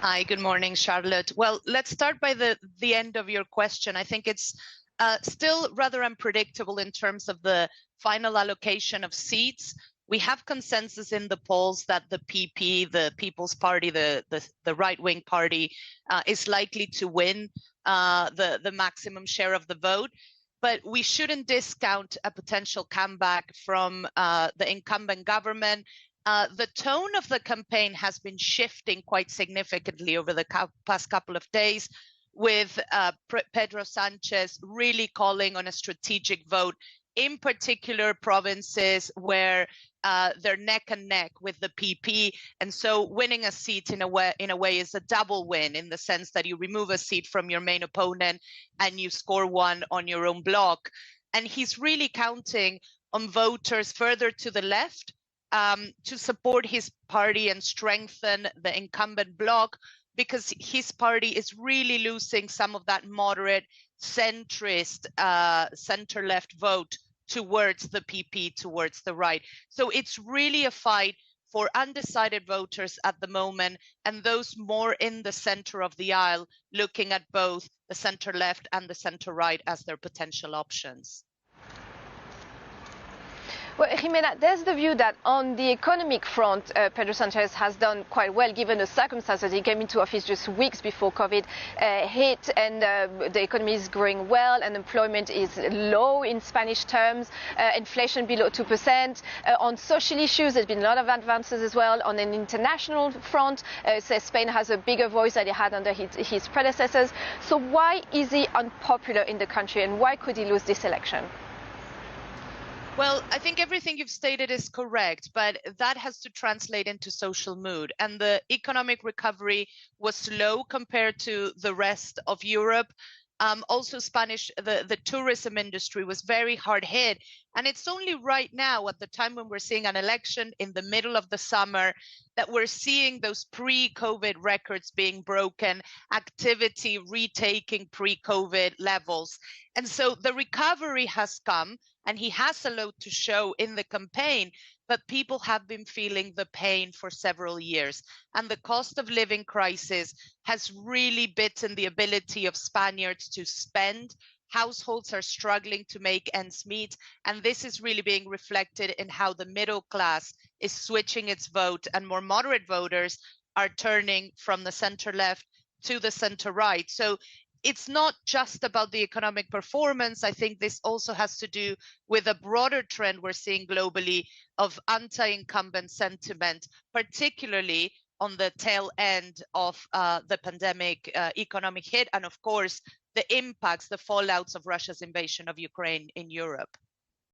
Hi, good morning, Charlotte. Well, let's start by the end of your question. I think it's still rather unpredictable in terms of the final allocation of seats. We have consensus in the polls that the PP, the People's Party, the right-wing party, is likely to win the maximum share of the vote. But we shouldn't discount a potential comeback from the incumbent government. The tone of the campaign has been shifting quite significantly over the past couple of days, with Pedro Sanchez really calling on a strategic vote, in particular provinces where they're neck and neck with the PP. And so winning a seat in a way is a double win, in the sense that you remove a seat from your main opponent and you score one on your own bloc. And he's really counting on voters further to the left to support his party and strengthen the incumbent bloc, because his party is really losing some of that moderate, centrist, center-left vote towards the PP, towards the right. So it's really a fight for undecided voters at the moment, and those more in the center of the aisle, looking at both the center-left and the center-right as their potential options. Well, Jimena, there's the view that on the economic front, Pedro Sanchez has done quite well, given the circumstances. He came into office just weeks before COVID hit, and the economy is growing well. Unemployment is low in Spanish terms, inflation below 2%. On social issues, there's been a lot of advances as well. On an international front, Spain has a bigger voice than it had under his predecessors. So why is he unpopular in the country, and why could he lose this election? Well, I think everything you've stated is correct, but that has to translate into social mood. And the economic recovery was slow compared to the rest of Europe. Also, the tourism industry was very hard hit. And it's only right now, at the time when we're seeing an election in the middle of the summer, that we're seeing those pre-COVID records being broken, activity retaking pre-COVID levels. And so the recovery has come, and he has a lot to show in the campaign, but people have been feeling the pain for several years. And the cost of living crisis has really bitten the ability of Spaniards to spend. Households are struggling to make ends meet, and this is really being reflected in how the middle class is switching its vote, and more moderate voters are turning from the center left to the center right. So it's not just about the economic performance. I think this also has to do with a broader trend we're seeing globally of anti-incumbent sentiment, particularly on the tail end of the pandemic economic hit, and of course, the impacts, the fallouts of Russia's invasion of Ukraine in Europe.